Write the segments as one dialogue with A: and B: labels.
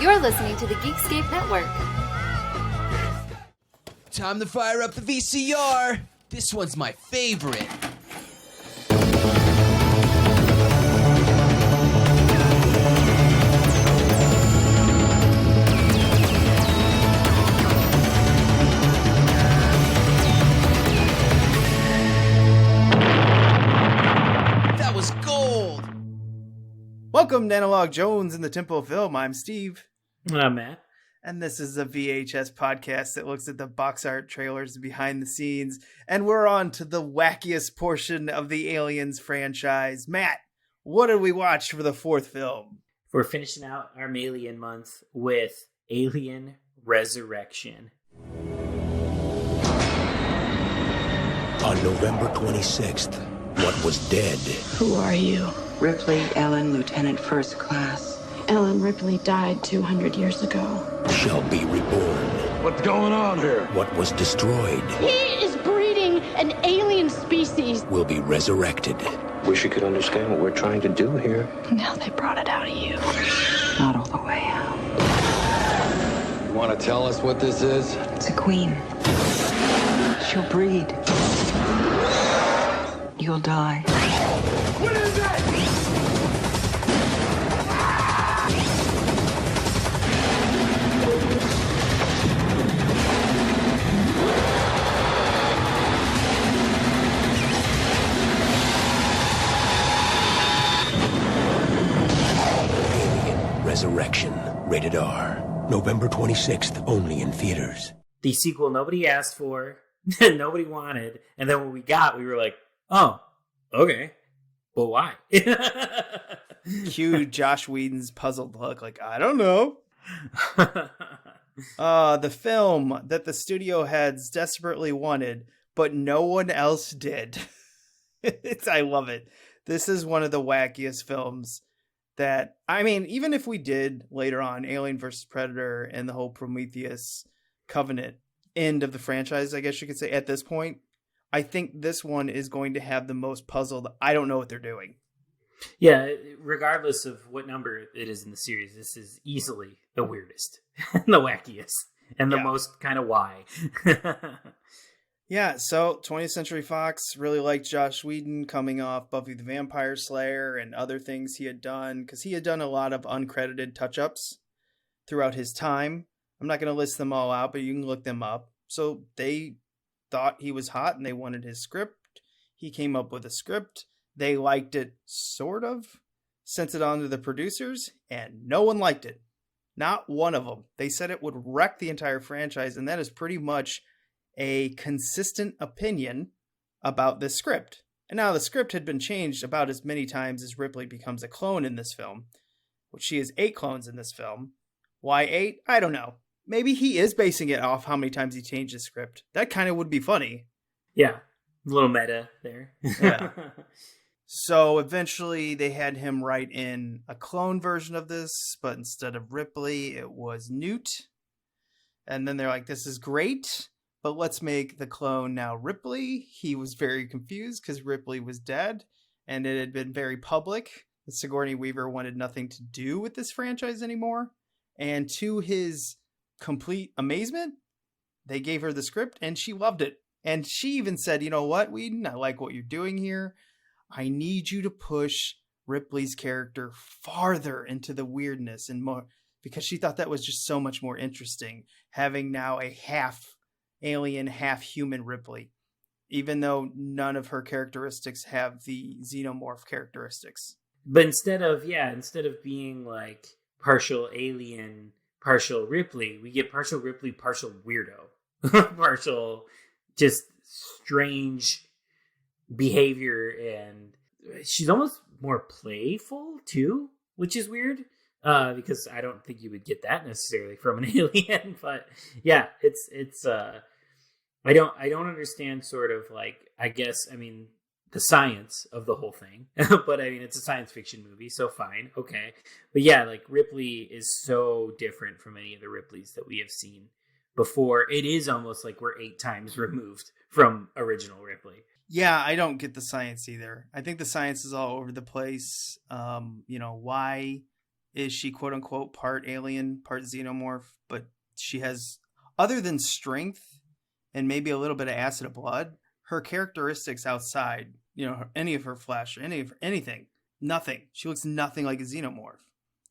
A: You're listening to the Geekscape Network.
B: Time to fire up the VCR. This one's my favorite. That was gold.
C: Welcome to Analog Jones in the Temple of Film. I'm Steve.
D: I'm Matt.
C: And this is a VHS podcast that looks at the box art trailers behind the scenes. And we're on to the wackiest portion of the Aliens franchise. Matt, what did we watch for the fourth film?
D: We're finishing out our Alien month with Alien Resurrection.
E: On November 26th, what was dead
F: Who are you?
G: Ripley, Ellen, Lieutenant First Class.
F: Ellen Ripley died 200 years ago.
E: shall be reborn.
H: What's going on here?
E: What was destroyed
I: He is breeding an alien species.
E: will be resurrected.
J: Wish you could understand what we're trying to do here.
F: Now they brought it out of you.
G: Not all the way out.
H: You want to tell us what this is?
G: It's a queen. She'll breed. You'll die.
H: What is that?
E: Alien Resurrection. Rated R. November 26th, only in theaters.
D: The sequel nobody asked for, nobody wanted, and then when we got, we were like, oh, okay. But why?
C: Cue Josh Whedon's puzzled look, like, I don't know. The film that the studio heads desperately wanted, but no one else did. I love it. This is one of the wackiest films that, I mean, even if we did later on Alien vs. Predator and the whole Prometheus Covenant end of the franchise, I guess you could say at this point, I think this one is going to have the most puzzled. I don't know what they're doing.
D: Yeah, regardless of what number it is in the series, this is easily the weirdest, and the wackiest, and the most kind of why.
C: Yeah, so 20th Century Fox really liked Josh Whedon coming off Buffy the Vampire Slayer and other things he had done, because he had done a lot of uncredited touch-ups throughout his time. I'm not going to list them all out, but you can look them up. So they thought he was hot and they wanted his script. He came up with a script. They liked it, sort of, sent it on to the producers, and no one liked it. Not one of them. They said it would wreck the entire franchise, and that is pretty much a consistent opinion about this script. And now the script had been changed about as many times as Ripley becomes a clone in this film, which she is 8 clones in this film. Why 8? I don't know. Maybe he is basing it off how many times he changed his script. That kind of would be funny.
D: Yeah, a little meta there.
C: Yeah. So eventually they had him write in a clone version of this, but instead of Ripley, it was Newt. And then they're like, this is great, but let's make the clone now Ripley. He was very confused because Ripley was dead, and it had been very public that Sigourney Weaver wanted nothing to do with this franchise anymore. And to his complete amazement, they gave her the script, and she loved it. And she even said, you know what, Whedon, I like what you're doing here. I need you to push Ripley's character farther into the weirdness and more, because she thought that was just so much more interesting, having now a half alien, half human Ripley, even though none of her characteristics have the xenomorph characteristics.
D: But instead of being like partial alien, partial Ripley, we get partial Ripley, partial weirdo, partial just strange behavior, and she's almost more playful too, which is weird because I don't think you would get that necessarily from an alien. But yeah, it's I don't understand sort of like, I guess, I mean, the science of the whole thing, but I mean, it's a science fiction movie, so fine, okay. But yeah, like Ripley is so different from any of the Ripleys that we have seen before. It is almost like we're 8 times removed from original Ripley.
C: Yeah, I don't get the science either. I think the science is all over the place. Why is she quote unquote part alien, part xenomorph, but she has, other than strength and maybe a little bit of acid blood, her characteristics outside, any of her flesh, anything, nothing. She looks nothing like a xenomorph.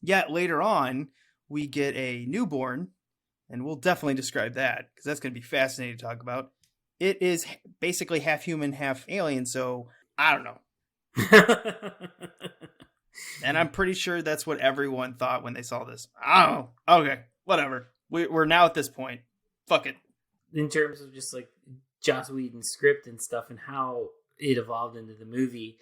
C: Yet later on, we get a newborn, and we'll definitely describe that because that's going to be fascinating to talk about. It is basically half human, half alien, so I don't know. And I'm pretty sure that's what everyone thought when they saw this. I don't know. Okay, whatever. We're now at this point. Fuck it.
D: In terms of just like Joss Whedon's script and stuff and how it evolved into the movie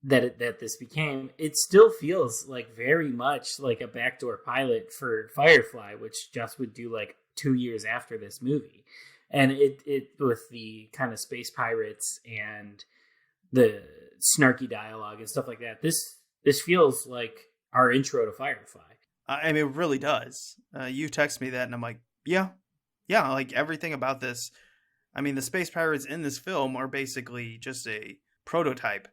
D: that this became, it still feels like very much like a backdoor pilot for Firefly, which Joss would do like 2 years after this movie. And it with the kind of space pirates and the snarky dialogue and stuff like that, this feels like our intro to Firefly.
C: I mean, it really does. You text me that and I'm like, yeah, like everything about this. I mean, the space pirates in this film are basically just a prototype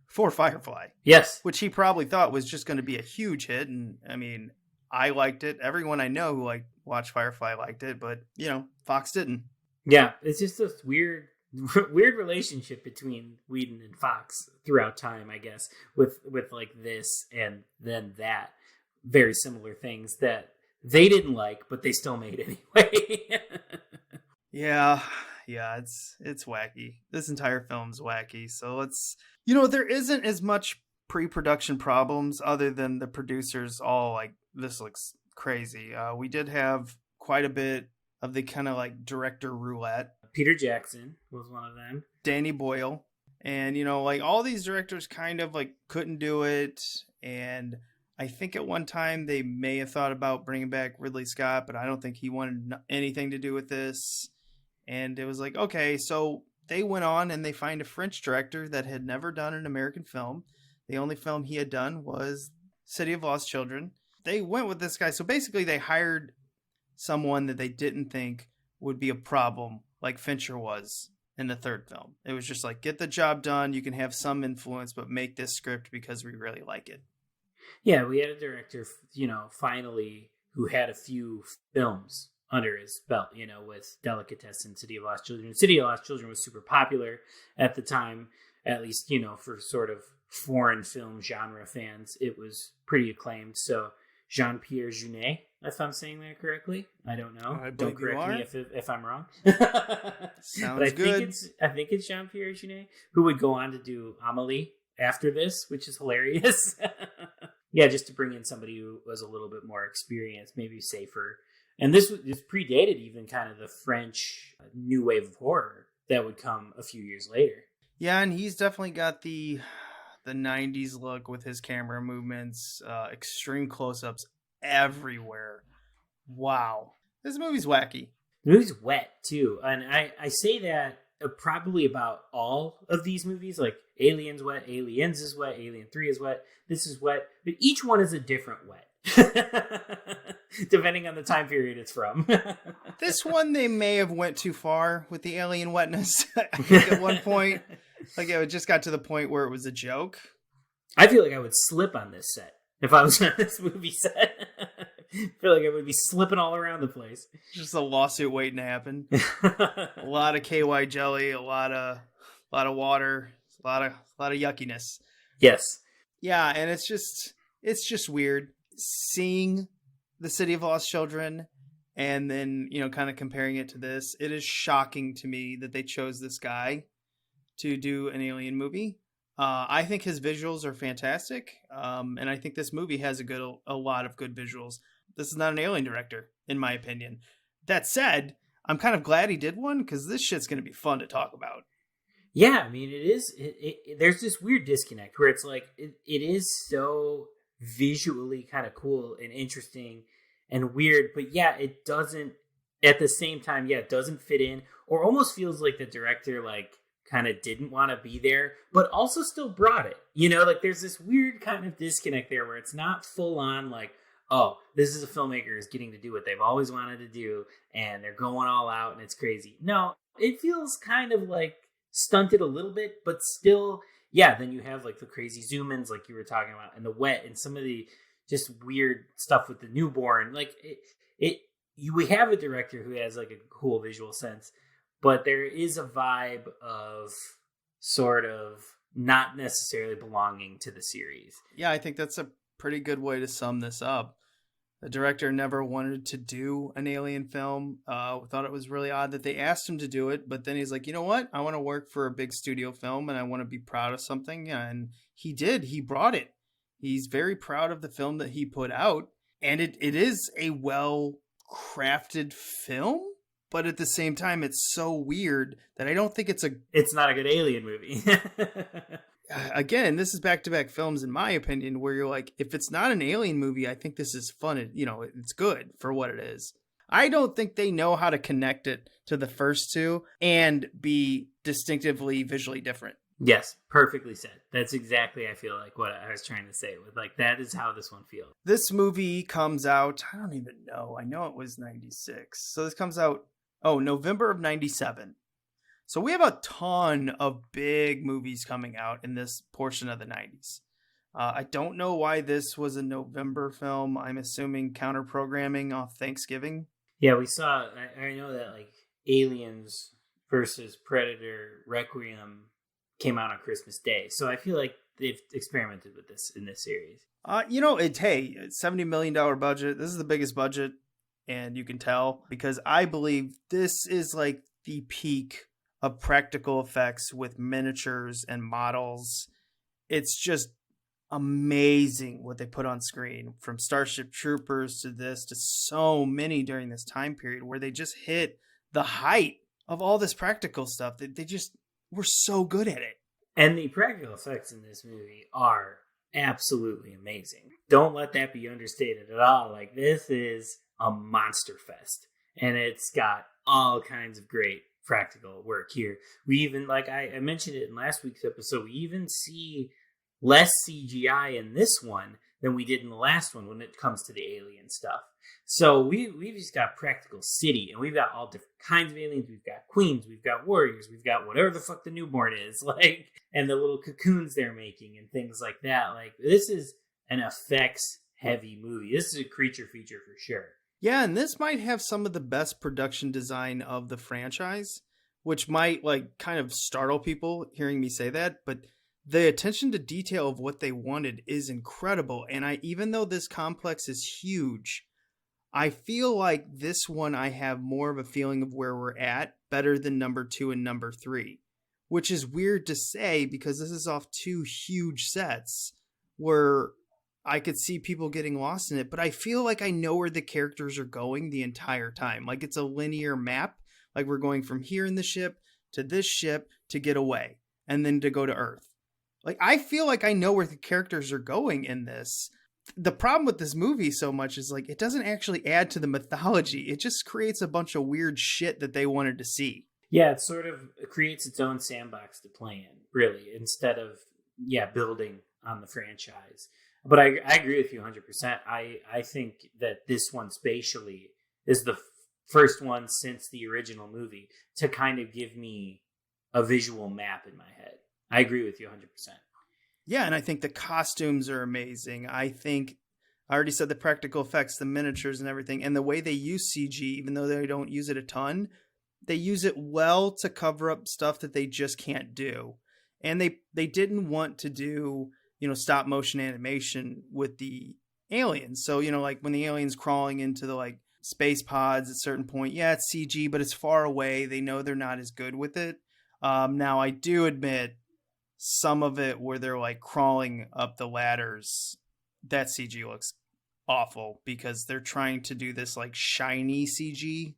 C: for Firefly.
D: Yes.
C: Which he probably thought was just going to be a huge hit. And I mean, I liked it. Everyone I know who watched Firefly liked it, but Fox didn't.
D: Yeah, it's just this weird relationship between Whedon and Fox throughout time, I guess, with like this and then that. Very similar things that they didn't like, but they still made anyway.
C: Yeah, it's wacky. This entire film's wacky. So there isn't as much pre-production problems other than the producers all like, this looks crazy. We did have quite a bit of the kind of like director roulette.
D: Peter Jackson was one of them.
C: Danny Boyle. And, like all these directors kind of like couldn't do it. And I think at one time they may have thought about bringing back Ridley Scott, but I don't think he wanted anything to do with this. And it was like, okay, so they went on and they find a French director that had never done an American film. The only film he had done was City of Lost Children. They went with this guy. So basically they hired someone that they didn't think would be a problem, like Fincher was in the third film. It was just like, get the job done. You can have some influence, but make this script because we really like it.
D: Yeah, we had a director, finally, who had a few films under his belt, with Delicatessen, City of Lost Children. City of Lost Children was super popular at the time, at least, for sort of foreign film genre fans. It was pretty acclaimed. So Jean-Pierre Jeunet, if I'm saying that correctly. I don't know. Don't correct me if I'm wrong.
C: Sounds good.
D: I think it's Jean-Pierre Jeunet, who would go on to do Annalee after this, which is hilarious. Yeah, just to bring in somebody who was a little bit more experienced, maybe safer. And this predated even kind of the French new wave of horror that would come a few years later.
C: Yeah, and he's definitely got the 90s look with his camera movements, extreme close-ups everywhere. Wow. This movie's wacky.
D: The movie's wet, too. And I say that probably about all of these movies. Like, Alien's wet, Aliens is wet, Alien 3 is wet, this is wet. But each one is a different wet. Depending on the time period it's from.
C: This one, they may have went too far with the alien wetness. I think at one point, like it just got to the point where it was a joke.
D: I feel like I would slip on this set if I was on this movie set. I feel like I would be slipping all around the place. Just
C: a lawsuit waiting to happen. A lot of KY jelly, a lot of water, a lot of yuckiness.
D: Yes.
C: Yeah, and it's just weird seeing the City of Lost Children and then, kind of comparing it to this. It is shocking to me that they chose this guy to do an alien movie. I think his visuals are fantastic. And I think this movie has a lot of good visuals. This is not an alien director, in my opinion. That said, I'm kind of glad he did one because this shit's going to be fun to talk about.
D: Yeah, I mean, it is. There's this weird disconnect where it's like, it is so visually kind of cool and interesting and weird, but yeah, it doesn't at the same time, it doesn't fit in, or almost feels like the director like kind of didn't want to be there, but also still brought it. Like there's this weird kind of disconnect there where it's not full on like, oh, this is a filmmaker is getting to do what they've always wanted to do and they're going all out and it's crazy. No, it feels kind of like stunted a little bit, but still, yeah, then you have like the crazy zoom-ins like you were talking about and the wet and some of the just weird stuff with the newborn. Like we have a director who has like a cool visual sense, but there is a vibe of sort of not necessarily belonging to the series.
C: Yeah, I think that's a pretty good way to sum this up. The director never wanted to do an Alien film. Thought it was really odd that they asked him to do it, but then he's like, you know what? I want to work for a big studio film and I want to be proud of something. Yeah, and he did. He brought it. He's very proud of the film that he put out. And it is a well-crafted film, but at the same time, it's so weird that I don't think
D: it's not a good Alien movie.
C: Again, this is back-to-back films, in my opinion, where you're like, if it's not an Alien movie, I think this is fun. It's good for what it is. I don't think they know how to connect it to the first two and be distinctively visually different.
D: Yes, perfectly said. That's exactly, I feel like, what I was trying to say. With like, that is how this one feels.
C: This movie comes out, I don't even know. I know it was 96. So this comes out, November of 97. So we have a ton of big movies coming out in this portion of the 90s. I don't know why this was a November film. I'm assuming counter-programming off Thanksgiving.
D: Yeah, we saw, I know that like Aliens versus Predator Requiem came out on Christmas Day. So I feel like they've experimented with this in this series.
C: It's $70 million budget. This is the biggest budget, and you can tell because I believe this is like the peak of practical effects with miniatures and models. It's just amazing what they put on screen, from Starship Troopers to this to so many during this time period where they just hit the height of all this practical stuff. They just were so good at it.
D: And the practical effects in this movie are absolutely amazing. Don't let that be understated at all. Like, this is a monster fest, and it's got all kinds of great practical work here. We even, like I mentioned it in last week's episode, we even see less CGI in this one than we did in the last one when it comes to the alien stuff. So we've just got practical city, and we've got all different kinds of aliens. We've got queens, we've got warriors, we've got whatever the fuck the newborn is, like, and the little cocoons they're making and things like that. Like, this is an effects heavy movie. This is a creature feature for sure.
C: Yeah, and this might have some of the best production design of the franchise, which might like kind of startle people hearing me say that, but the attention to detail of what they wanted is incredible. And even though this complex is huge, I feel like this one I have more of a feeling of where we're at better than number 2 and number 3, which is weird to say because this is off 2 huge sets where I could see people getting lost in it, but I feel like I know where the characters are going the entire time. Like it's a linear map. Like we're going from here in the ship to this ship to get away and then to go to Earth. Like, I feel like I know where the characters are going in this. The problem with this movie so much is like, it doesn't actually add to the mythology. It just creates a bunch of weird shit that they wanted to see.
D: Yeah, it sort of creates its own sandbox to play in, really, instead of, building on the franchise. But I agree with you 100%. I think that this one spatially is the first one since the original movie to kind of give me a visual map in my head. I agree with you 100%.
C: Yeah, and I think the costumes are amazing. I already said the practical effects, the miniatures and everything, and the way they use CG, even though they don't use it a ton, they use it well to cover up stuff that they just can't do. And they didn't want to do, stop motion animation with the aliens. So, like when the aliens crawling into the like space pods at a certain point, yeah, it's CG, but it's far away. They know they're not as good with it. Now I do admit some of it where they're like crawling up the ladders, that CG looks awful because they're trying to do this like shiny CG.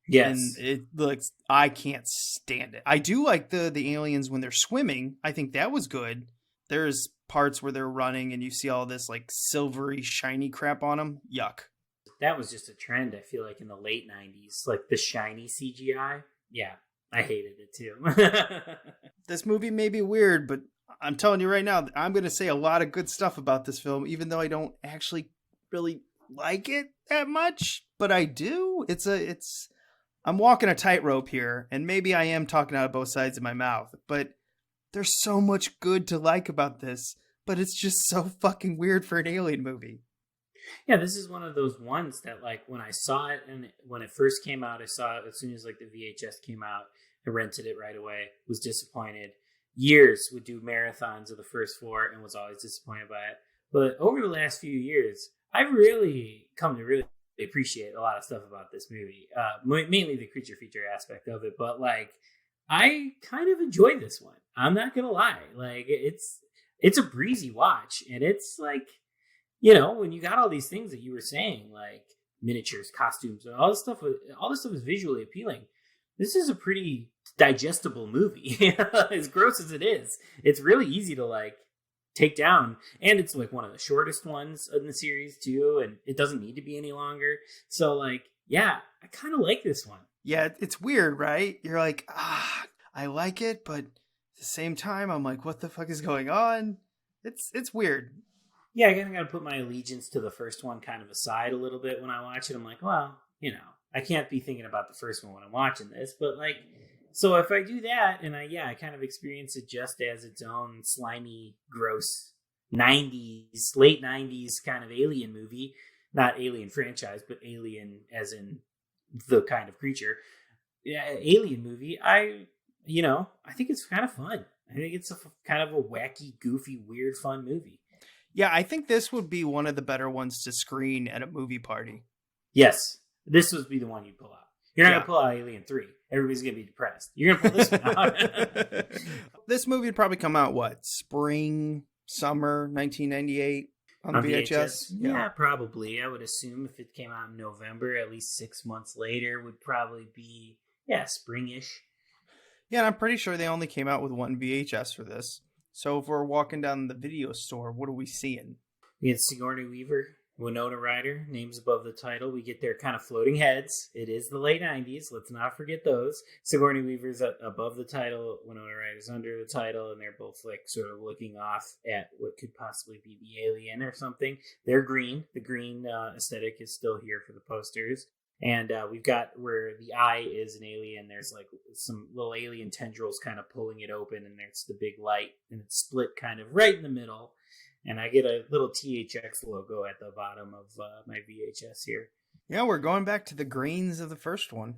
D: Yes.
C: And it looks, I can't stand it. I do like the aliens when they're swimming. I think that was good. There's parts where they're running and you see all this like silvery shiny crap on them. Yuck.
D: That was just a trend, I feel like, in the late 90s. Like the shiny CGI. Yeah. I hated it too.
C: This movie may be weird, but I'm telling you right now, I'm going to say a lot of good stuff about this film, even though I don't actually really like it that much, but I do. I'm walking a tightrope here, and maybe I am talking out of both sides of my mouth, but there's so much good to like about this, but it's just so fucking weird for an Alien movie.
D: Yeah, this is one of those ones that, like, when I saw it and when it first came out, I saw it as soon as, like, the VHS came out. I rented it right away, was disappointed. Years would do marathons of the first 4 and was always disappointed by it. But over the last few years, I've really come to really appreciate a lot of stuff about this movie. Mainly the creature feature aspect of it, but, like, I kind of enjoy this one. I'm not gonna lie. Like, it's a breezy watch, and it's like, you know, when you got all these things that you were saying, like miniatures, costumes, and all this stuff is visually appealing. This is a pretty digestible movie. As gross as it is, it's really easy to, like, take down, and it's like one of the shortest ones in the series too, and it doesn't need to be any longer. So, like, yeah, I kind of like this one.
C: Yeah, it's weird, right? You're like, I like it, but at the same time, I'm like, what the fuck is going on? It's weird.
D: Yeah, I kind of got to put my allegiance to the first one kind of aside a little bit when I watch it. I'm like, well, you know, I can't be thinking about the first one when I'm watching this. But, like, so if I do that, and I kind of experience it just as its own slimy, gross 90s, late 90s kind of alien movie. Not alien franchise, but alien as in the kind of creature. Yeah, alien movie. I think it's kind of fun. I think it's kind of a wacky, goofy, weird, fun movie.
C: Yeah, I think this would be one of the better ones to screen at a movie party.
D: Yes, this would be the one you'd pull out. You're not going to pull out Alien 3. Everybody's going to be depressed. You're going to pull this one out.
C: This movie would probably come out, spring, summer, 1998 on VHS?
D: Yeah, probably. I would assume if it came out in November, at least 6 months later would probably be, springish.
C: Yeah, and I'm pretty sure they only came out with one VHS for this. So if we're walking down the video store, what are we seeing?
D: We get Sigourney Weaver, Winona Ryder, names above the title. We get their kind of floating heads. It is the late 90s. Let's not forget those. Sigourney Weaver's above the title. Winona Ryder's under the title. And they're both, like, sort of looking off at what could possibly be the alien or something. They're green. The green aesthetic is still here for the posters. And we've got where the eye is an alien. There's, like, some little alien tendrils kind of pulling it open. And there's the big light. And it's split kind of right in the middle. And I get a little THX logo at the bottom of my VHS here.
C: Yeah, we're going back to the greens of the first one.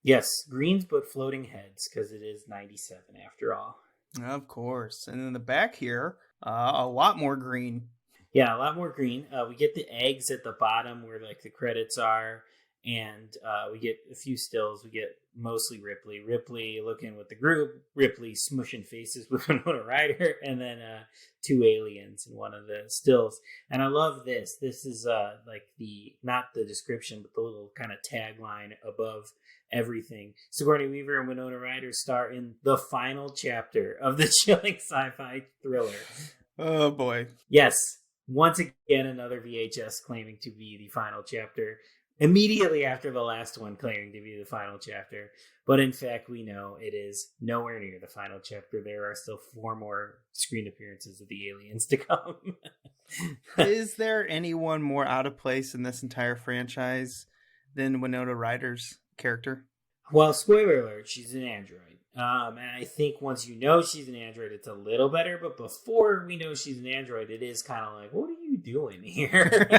D: Yes, greens but floating heads, because it is 97 after all.
C: Of course. And in the back here, a lot more green.
D: Yeah, a lot more green. We get the eggs at the bottom where, like, the credits are. And we get a few stills. We get mostly Ripley. Ripley looking with the group. Ripley smushing faces with Winona Ryder. And then 2 aliens in one of the stills. And I love this. This is like not the description, but the little kind of tagline above everything. Sigourney Weaver and Winona Ryder star in the final chapter of the chilling sci-fi thriller.
C: Oh, boy.
D: Yes. Once again, another VHS claiming to be the final chapter. Immediately after the last one claiming to be the final chapter. But in fact, we know it is nowhere near the final chapter. There are still 4 more screen appearances of the aliens to come.
C: Is there anyone more out of place in this entire franchise than Winona Ryder's character?
D: Well, spoiler alert, she's an android. And I think once you know she's an android, it's a little better. But before we know she's an android, it is kind of like, what are you doing here?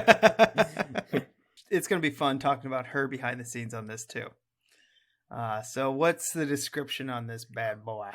C: It's going to be fun talking about her behind the scenes on this, too. So what's the description on this bad boy?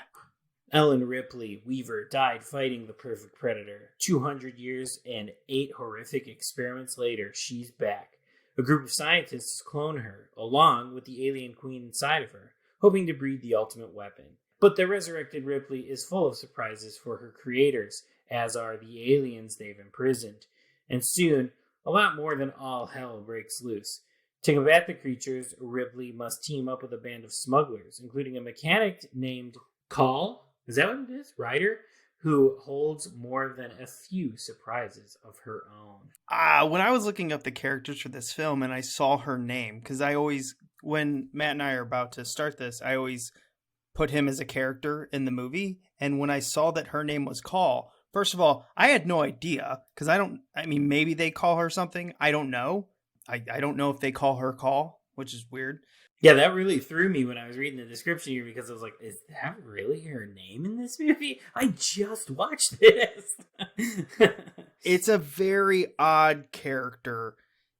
D: Ellen Ripley Weaver died fighting the perfect predator. 200 years and 8 horrific experiments later, she's back. A group of scientists clone her, along with the alien queen inside of her, hoping to breed the ultimate weapon. But the resurrected Ripley is full of surprises for her creators, as are the aliens they've imprisoned. And soon, a lot more than all hell breaks loose. To combat the creatures, Ripley must team up with a band of smugglers, including a mechanic named Call, is that what it is? Ryder, who holds more than a few surprises of her own.
C: When I was looking up the characters for this film and I saw her name, because when Matt and I are about to start this, I always put him as a character in the movie. And when I saw that her name was Call, first of all, I had no idea, because maybe they call her something. I don't know. I don't know if they call her Call, which is weird.
D: Yeah, that really threw me when I was reading the description here because I was like, is that really her name in this movie? I just watched this.
C: It's a very odd character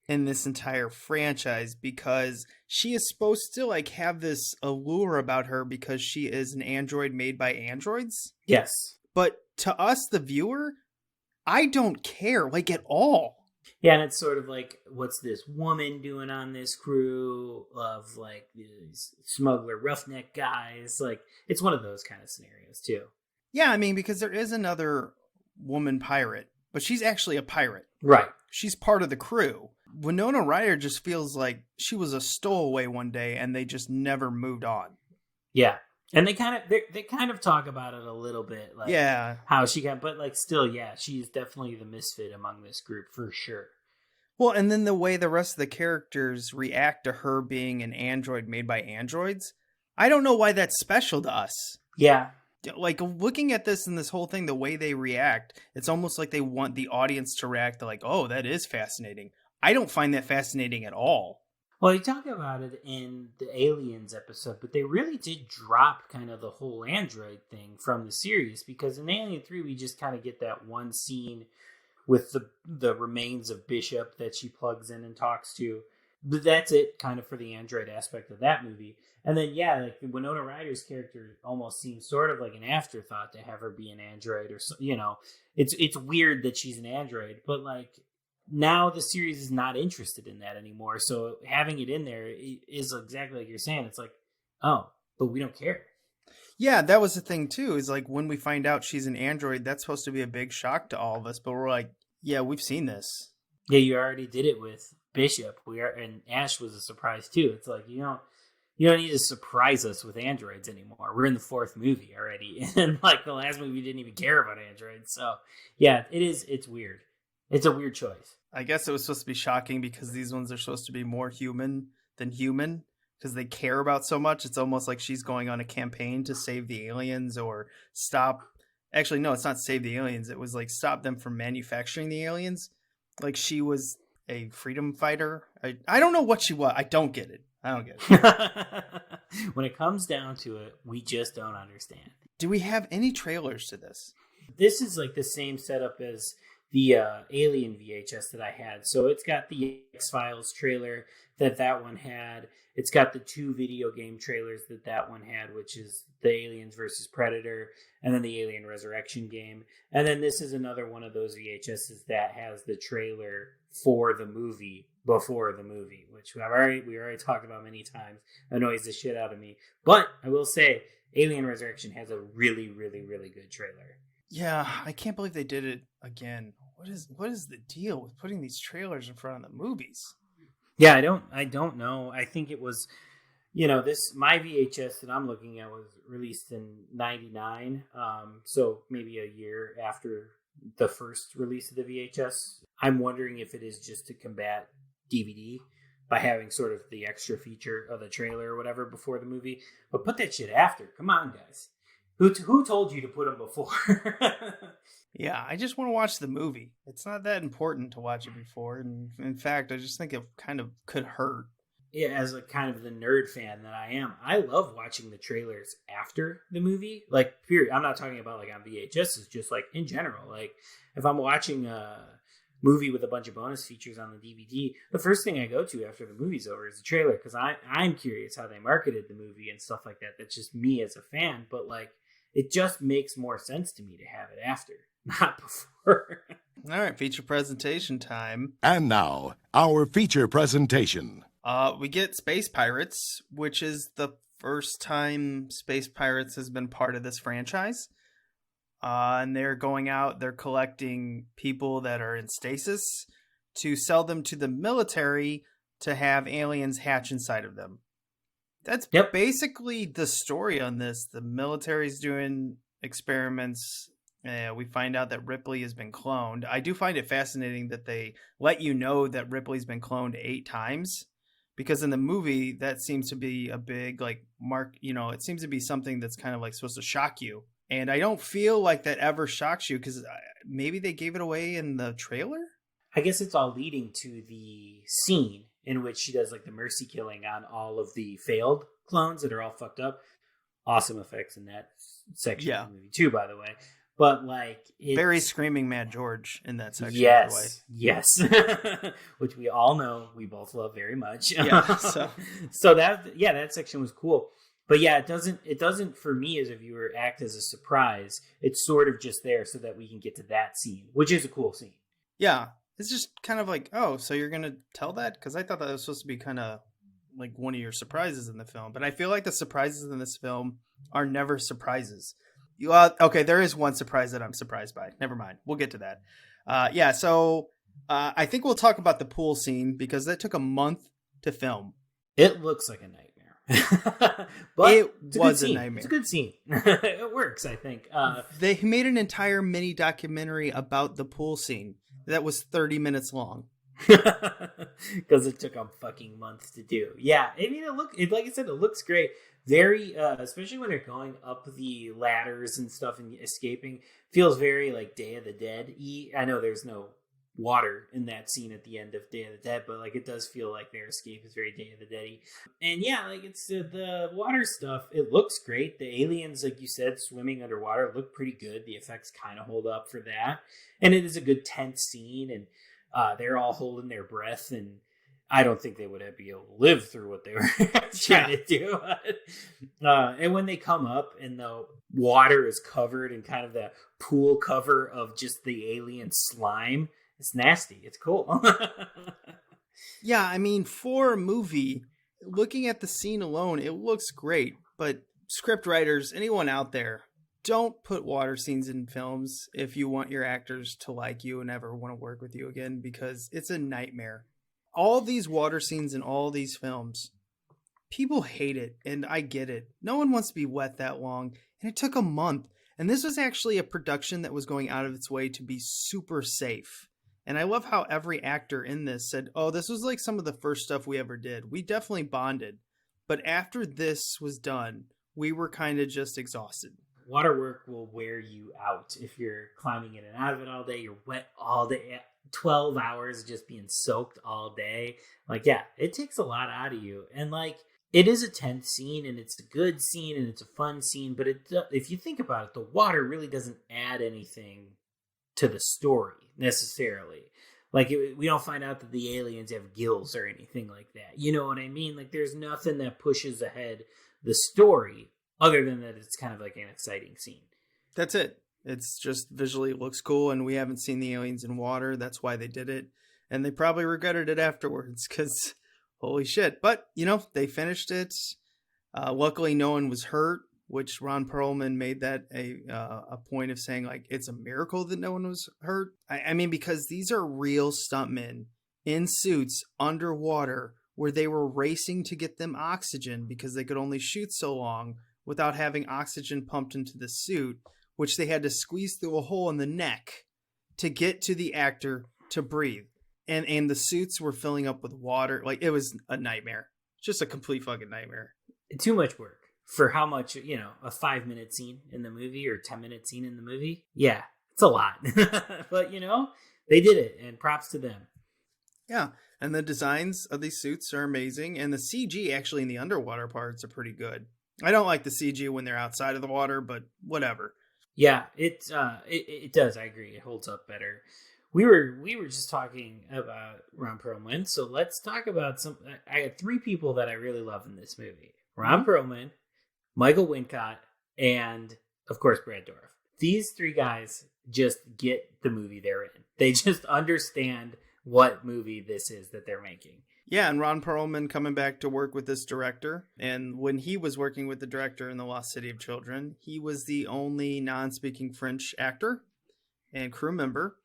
C: in this entire franchise because she is supposed to like have this allure about her because she is an android made by androids.
D: Yes.
C: But to us, the viewer, I don't care, like, at all.
D: Yeah, and it's sort of like, what's this woman doing on this crew of, like, these smuggler roughneck guys? Like, it's one of those kind of scenarios, too.
C: Yeah, I mean, because there is another woman pirate, but she's actually a pirate.
D: Right.
C: She's part of the crew. Winona Ryder just feels like she was a stowaway one day, and they just never moved on.
D: Yeah. And they kind of talk about it a little bit, like how she got, but like still, yeah, she's definitely the misfit among this group for sure.
C: Well, and then the way the rest of the characters react to her being an android made by androids, I don't know why that's special to us.
D: Yeah.
C: Like, looking at this and this whole thing, the way they react, it's almost like they want the audience to react to like, oh, that is fascinating. I don't find that fascinating at all.
D: Well, you talk about it in the Aliens episode, but they really did drop kind of the whole android thing from the series because in Alien 3, we just kind of get that one scene with the remains of Bishop that she plugs in and talks to. But that's it kind of for the android aspect of that movie. And then, yeah, like Winona Ryder's character almost seems sort of like an afterthought to have her be an android or, you know, it's weird that she's an android, but like, now the series is not interested in that anymore. So having it in there is exactly like you're saying. It's like, oh, but we don't care.
C: Yeah, that was the thing too, is like when we find out she's an android, that's supposed to be a big shock to all of us. But we're like, yeah, we've seen this.
D: Yeah, you already did it with Bishop. And Ash was a surprise too. It's like, you don't need to surprise us with androids anymore. We're in the 4th movie already. And like the last movie didn't even care about androids. So yeah, it's weird. It's a weird choice.
C: I guess it was supposed to be shocking because these ones are supposed to be more human than human because they care about so much. It's almost like she's going on a campaign to save the aliens or stop. Actually, no, it's not save the aliens. It was like stop them from manufacturing the aliens. Like she was a freedom fighter. I don't know what she was. I don't get it.
D: When it comes down to it, we just don't understand.
C: Do we have any trailers to this?
D: This is like the same setup as the Alien VHS that I had. So it's got the X-Files trailer that one had. It's got the 2 video game trailers that one had, which is the Aliens versus Predator and then the Alien Resurrection game. And then this is another one of those VHSs that has the trailer for the movie before the movie, which we already talked about many times. Annoys the shit out of me. But I will say Alien Resurrection has a really, really, really good trailer.
C: Yeah, I can't believe they did it again. What is the deal with putting these trailers in front of the movies?
D: Yeah, I don't know. I think it was, my VHS that I'm looking at was released in 99. So maybe a year after the first release of the VHS. I'm wondering if it is just to combat DVD by having sort of the extra feature of the trailer or whatever before the movie. But put that shit after. Come on, guys. Who told you to put them before?
C: Yeah, I just want to watch the movie. It's not that important to watch it before. And in fact, I just think it kind of could hurt.
D: Yeah, as a kind of the nerd fan that I am, I love watching the trailers after the movie. Like, period. I'm not talking about like on VHS. It's just like in general. Like, if I'm watching a movie with a bunch of bonus features on the DVD, the first thing I go to after the movie's over is the trailer because I'm curious how they marketed the movie and stuff like that. That's just me as a fan. But like, it just makes more sense to me to have it after. Not before.
C: All right, feature presentation time.
K: And now, our feature presentation.
C: We get Space Pirates, which is the first time Space Pirates has been part of this franchise. And they're going out, they're collecting people that are in stasis to sell them to the military to have aliens hatch inside of them. That's basically the story on this. The military's doing experiments. We find out that Ripley has been cloned. I do find it fascinating that they let you know that Ripley's been cloned 8 times. Because in the movie, that seems to be a big, like, mark, it seems to be something that's kind of, like, supposed to shock you. And I don't feel like that ever shocks you, because maybe they gave it away in the trailer?
D: I guess it's all leading to the scene in which she does like the mercy killing on all of the failed clones that are all fucked up. Awesome effects in that section of the movie too, by the way. But like, it's
C: very screaming Mad George in that section.
D: Yes,
C: by the way.
D: yes, which we all know we both love very much.
C: Yeah,
D: so that section was cool. But yeah, it doesn't for me as a viewer act as a surprise. It's sort of just there so that we can get to that scene, which is a cool scene.
C: Yeah, it's just kind of like, oh, so you're gonna tell that? Because I thought that was supposed to be kind of like one of your surprises in the film. But I feel like the surprises in this film are never surprises. Okay, there is one surprise that I'm surprised by. Never mind. We'll get to that. So I think we'll talk about the pool scene because that took a month to film.
D: It looks like a nightmare. But
C: it was a nightmare.
D: It's a good scene. It works, I think.
C: They made an entire mini documentary about the pool scene that was 30 minutes long.
D: Because it took a fucking month to do. Yeah, I mean, like I said, it looks great. Very, especially when they're going up the ladders and stuff and escaping, feels very like Day of the Dead-y. I know there's no water in that scene at the end of Day of the Dead, but like it does feel like their escape is very Day of the Dead-y. And yeah, like it's the water stuff. It looks great. The aliens, like you said, swimming underwater look pretty good. The effects kind of hold up for that, and it is a good tense scene. And they're all holding their breath, and I don't think they would be able to live through what they were trying to do. And when they come up and the water is covered in kind of the pool cover of just the alien slime, it's nasty. It's cool.
C: Yeah, I mean, for a movie, looking at the scene alone, it looks great. But script writers, anyone out there, don't put water scenes in films if you want your actors to like you and never want to work with you again, because it's a nightmare. All these water scenes in all these films, people hate it, and I get it. No one wants to be wet that long, and it took a month. And this was actually a production that was going out of its way to be super safe. And I love how every actor in this said, oh, this was like some of the first stuff we ever did. We definitely bonded. But after this was done, we were kind of just exhausted.
D: Water work will wear you out if you're climbing in and out of it all day. You're wet all day. 12 hours just being soaked all day. Like, yeah, it takes a lot out of you. And like, it is a tense scene, and it's a good scene, and it's a fun scene. But if you think about it, the water really doesn't add anything to the story necessarily. Like, we don't find out that the aliens have gills or anything like that. You know what I mean? Like, there's nothing that pushes ahead the story other than that it's kind of like an exciting scene.
C: That's it. It's just visually looks cool, and we haven't seen the aliens in water. That's why they did it. And they probably regretted it afterwards because holy shit. But, you know, they finished it. Luckily, no one was hurt, which Ron Perlman made that a point of saying, like, it's a miracle that no one was hurt. I mean, because these are real stuntmen in suits underwater where they were racing to get them oxygen because they could only shoot so long without having oxygen pumped into the suit, which they had to squeeze through a hole in the neck to get to the actor to breathe. And the suits were filling up with water. Like, it was a nightmare. Just a complete fucking nightmare.
D: Too much work for how much, you know, a 5-minute scene in the movie or 10-minute scene in the movie. Yeah, it's a lot. But, you know, they did it, and props to them.
C: Yeah, and the designs of these suits are amazing. And the CG actually in the underwater parts are pretty good. I don't like the CG when they're outside of the water, but whatever.
D: Yeah, it does. I agree. It holds up better. We were just talking about Ron Perlman, so let's talk about some. I had 3 people that I really love in this movie: Ron Perlman, Michael Wincott, and of course Brad Dourif. These 3 guys just get the movie they're in. They just understand what movie this is that they're making.
C: Yeah, and Ron Perlman coming back to work with this director. And when he was working with the director in The Lost City of Children, he was the only non-speaking French actor and crew member.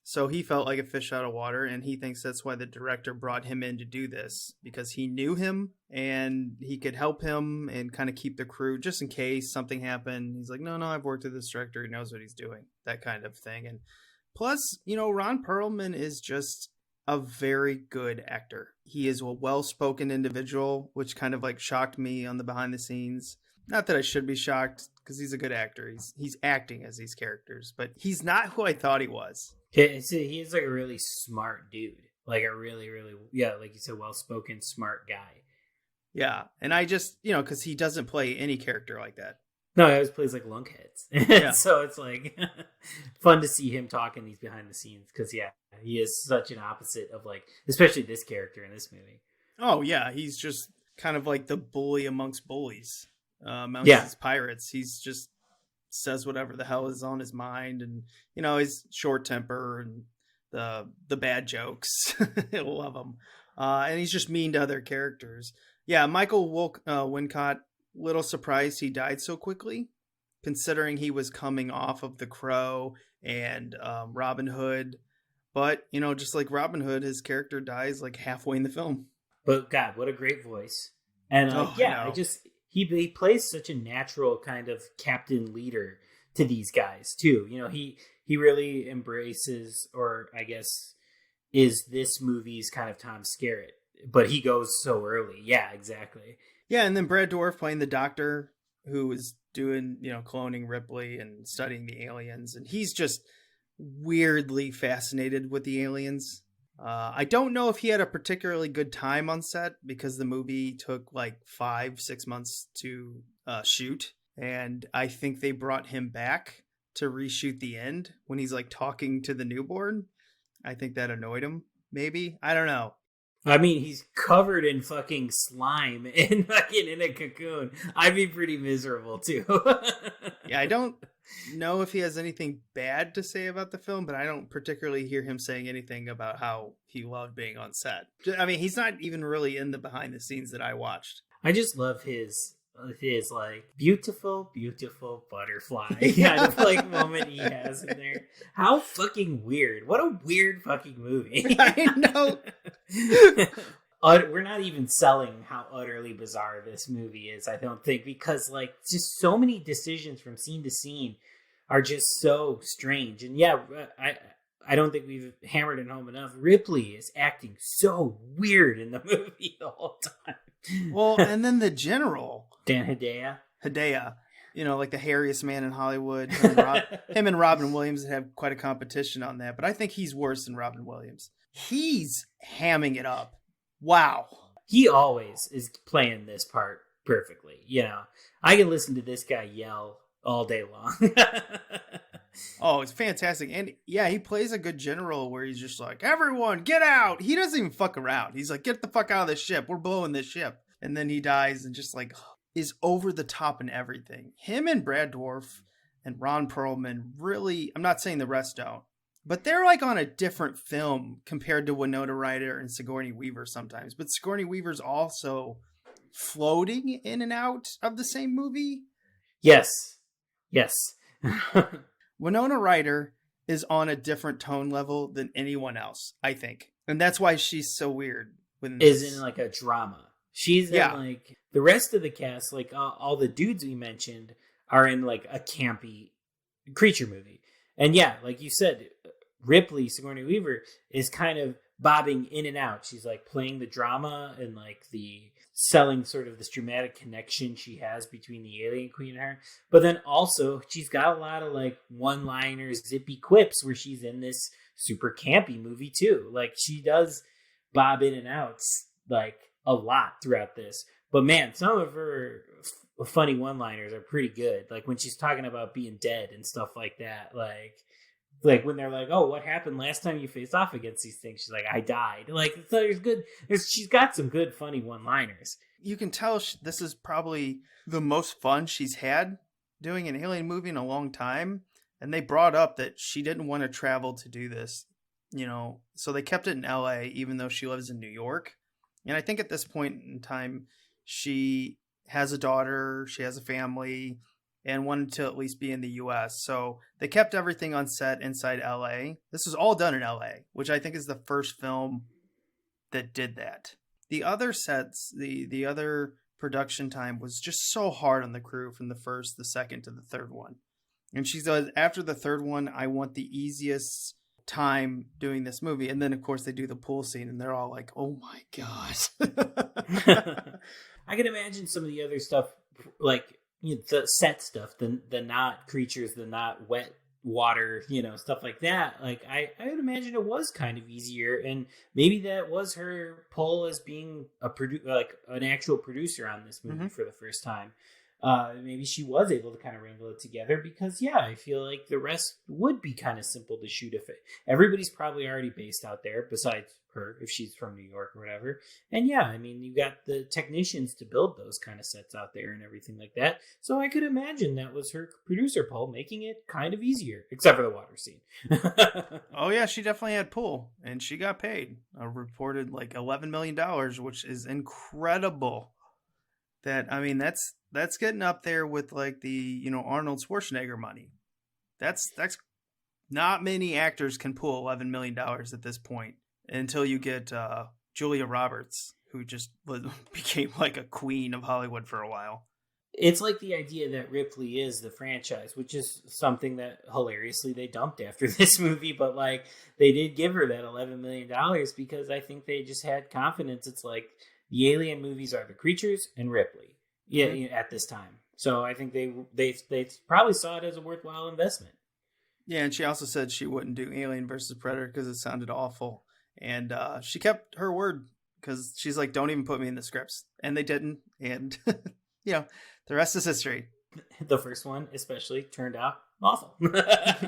C: So he felt like a fish out of water, and he thinks that's why the director brought him in to do this, because he knew him and he could help him and kind of keep the crew just in case something happened. He's like, no, I've worked with this director. He knows what he's doing, that kind of thing. And plus, you know, Ron Perlman is just a very good actor. He is a well-spoken individual, which kind of like shocked me on the behind the scenes. Not that I should be shocked, because he's a good actor. He's acting as these characters, but he's not who I thought he was.
D: He's like a really smart dude. like a really, really, like you said, well-spoken, smart guy.
C: Yeah, and I just, because he doesn't play any character like that.
D: No, he always plays like lunkheads.
C: Yeah.
D: So it's like fun to see him talk in these behind the scenes because, he is such an opposite of like, especially this character in this movie.
C: Oh, yeah, he's just kind of like the bully amongst bullies, amongst his pirates. He's just says whatever the hell is on his mind, and he's short temper and the bad jokes. He'll love them, and he's just mean to other characters. Yeah, Michael Wincott, little surprised he died so quickly, considering he was coming off of The Crow and Robin Hood. But just like Robin Hood, his character dies like halfway in the film. But
D: God, what a great voice! And he plays such a natural kind of captain leader to these guys too. He really embraces, or I guess is this movie's kind of Tom Skerritt, but he goes so early. Yeah, exactly.
C: Yeah, and then Brad Dourif playing the doctor who was doing, cloning Ripley and studying the aliens, and he's just weirdly fascinated with the aliens. I don't know if he had a particularly good time on set because the movie took like 5-6 months to shoot. And I think they brought him back to reshoot the end when he's like talking to the newborn. I think that annoyed him. Maybe. I don't know.
D: I mean, he's covered in fucking slime and fucking in a cocoon. I'd be pretty miserable too.
C: Yeah, I don't know if he has anything bad to say about the film, but I don't particularly hear him saying anything about how he loved being on set. I mean, he's not even really in the behind the scenes that I watched.
D: I just love his like beautiful butterfly kind of like moment he has in there. How fucking weird. What a weird fucking movie.
C: I know.
D: We're not even selling how utterly bizarre this movie is, I don't think, because like just so many decisions from scene to scene are just so strange. And yeah, I don't think we've hammered it home enough. Ripley is acting so weird in the movie the whole time.
C: Well, and then the general,
D: Dan Hedaya,
C: like the hairiest man in Hollywood. Him and Robin Williams have quite a competition on that, but I think he's worse than Robin Williams. He's hamming it up. Wow.
D: He always is playing this part perfectly. I can listen to this guy yell all day long.
C: Oh, it's fantastic. And yeah, he plays a good general where he's just like, everyone get out. He doesn't even fuck around. He's like, get the fuck out of this ship. We're blowing this ship. And then he dies and just like is over the top in everything. Him and Brad Dourif and Ron Perlman really, I'm not saying the rest don't, but they're like on a different film compared to Winona Ryder and Sigourney Weaver sometimes. But Sigourney Weaver's also floating in and out of the same movie.
D: Yes.
C: Winona Ryder is on a different tone level than anyone else, I think. And that's why she's so weird.
D: Is in like a drama. She's in like the rest of the cast, like all the dudes we mentioned are in like a campy creature movie. And yeah, like you said, Ripley, Sigourney Weaver, is kind of bobbing in and out. She's like playing the drama and like the selling sort of this dramatic connection she has between the alien queen and her. But then also she's got a lot of like one-liners, zippy quips where she's in this super campy movie too. Like she does bob in and out like a lot throughout this. But man, some of her funny one-liners are pretty good. Like when she's talking about being dead and stuff like that. Like when they're like, oh, what happened last time you faced off against these things? She's like, I died. Like, so she's got some good, funny one-liners.
C: You can tell this is probably the most fun she's had doing an alien movie in a long time. And they brought up that she didn't want to travel to do this, so they kept it in LA, even though she lives in New York. And I think at this point in time, she has a daughter, she has a family, and wanted to at least be in the US. So they kept everything on set inside LA. This was all done in LA, which I think is the first film that did that. The other sets, the other production time was just so hard on the crew from the first, the second to the third one. And she said, after the third one, I want the easiest time doing this movie. And then of course they do the pool scene and they're all like, oh my God.
D: I can imagine some of the other stuff, like, the set stuff, the not creatures, the not wet water, stuff like that. Like I would imagine it was kind of easier, and maybe that was her pull as being an actual producer on this movie for the first time. Maybe she was able to kind of wrangle it together because, I feel like the rest would be kind of simple to shoot if everybody's probably already based out there besides her, if she's from New York or whatever. And you got the technicians to build those kind of sets out there and everything like that. So I could imagine that was her producer pull, making it kind of easier, except for the water scene.
C: Oh yeah, she definitely had pull, and she got paid a reported like $11 million, which is incredible. That's getting up there with like the Arnold Schwarzenegger money. That's not many actors can pull $11 million at this point until you get Julia Roberts, who just became like a queen of Hollywood for a while.
D: It's like the idea that Ripley is the franchise, which is something that hilariously they dumped after this movie, but like they did give her that $11 million because I think they just had confidence. It's like the Alien movies are the creatures and Ripley. At this time. So I think they probably saw it as a worthwhile investment.
C: Yeah, and she also said she wouldn't do Alien versus Predator because it sounded awful. And she kept her word because she's like, don't even put me in the scripts. And they didn't. And, the rest is history.
D: The first one especially turned out awful.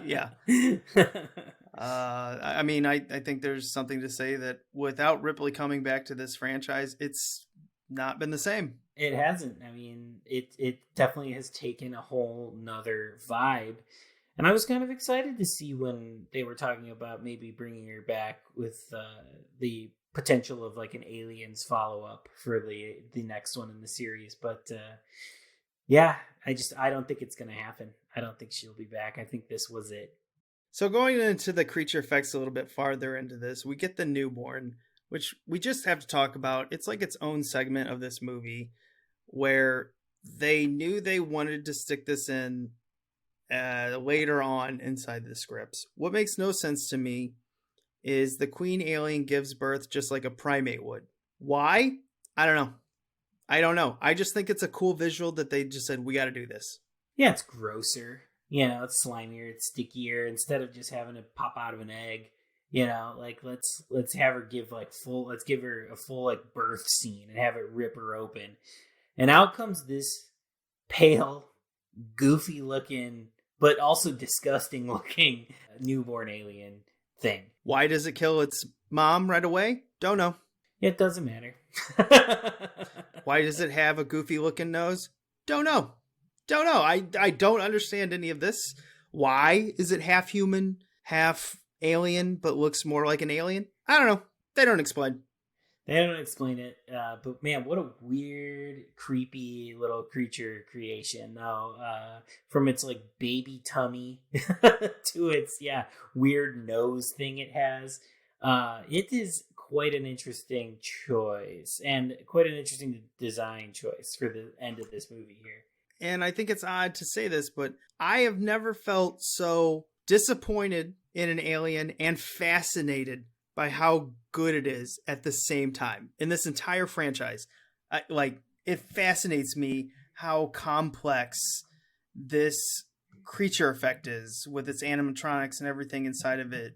C: Yeah. I think there's something to say that without Ripley coming back to this franchise, it's not been the same.
D: It hasn't. I mean, it definitely has taken a whole nother vibe. And I was kind of excited to see when they were talking about maybe bringing her back with the potential of like an Aliens follow-up for the next one in the series. But I don't think it's going to happen. I don't think she'll be back. I think this was it.
C: So going into the creature effects a little bit farther into this, we get the newborn, which we just have to talk about. It's like its own segment of this movie where they knew they wanted to stick this in later on inside the scripts. What makes no sense to me is the queen alien gives birth just like a primate would. Why? I don't know. I just think it's a cool visual that they just said, we got to do this.
D: Yeah, it's grosser. It's slimier, it's stickier. Instead of just having to pop out of an egg. Let's have her let's give her a full like birth scene and have it rip her open. And out comes this pale, goofy looking, but also disgusting looking newborn alien thing.
C: Why does it kill its mom right away? Don't know.
D: It doesn't matter.
C: Why does it have a goofy looking nose? Don't know. I don't understand any of this. Why is it half human, half alien, but looks more like an alien? I don't know. They don't explain.
D: They don't explain it. But man, what a weird, creepy little creature creation, though. From its like baby tummy to its weird nose thing it has. It is quite an interesting choice and quite an interesting design choice for the end of this movie here.
C: And I think it's odd to say this, but I have never felt so disappointed in an alien and fascinated by how good it is at the same time in this entire franchise. It fascinates me how complex this creature effect is with its animatronics and everything inside of it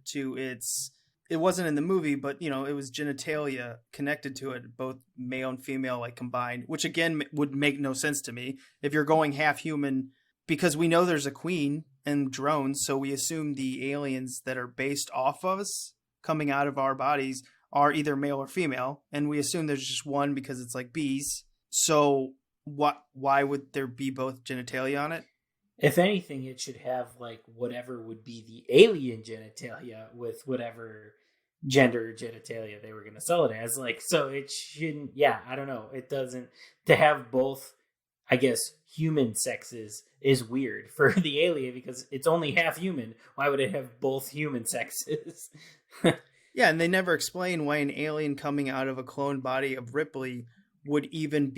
C: it wasn't in the movie, but it was genitalia connected to it, both male and female, like combined, which again would make no sense to me if you're going half human, because we know there's a queen and drones. So we assume the aliens that are based off of us coming out of our bodies are either male or female. And we assume there's just one because it's like bees. So why would there be both genitalia on it?
D: If anything, it should have like whatever would be the alien genitalia with whatever gender genitalia they were going to sell it as. So it shouldn't, I don't know. It doesn't, to have both, I guess, human sexes is weird for the alien because it's only half human. Why would it have both human sexes?
C: Yeah, and they never explain why an alien coming out of a cloned body of Ripley would even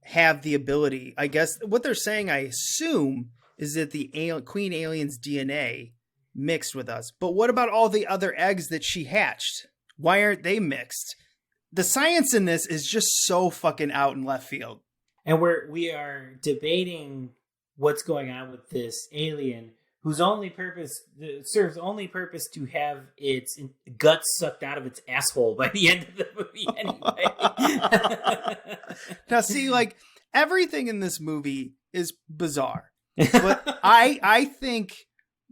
C: have the ability. I guess what they're saying, I assume, is that the queen alien's DNA mixed with us. But what about all the other eggs that she hatched? Why aren't they mixed? The science in this is just so fucking out in left field.
D: And we are debating what's going on with this alien whose only purpose serves only purpose to have its guts sucked out of its asshole by the end of the movie anyway.
C: Now, see, like, everything in this movie is bizarre. But I think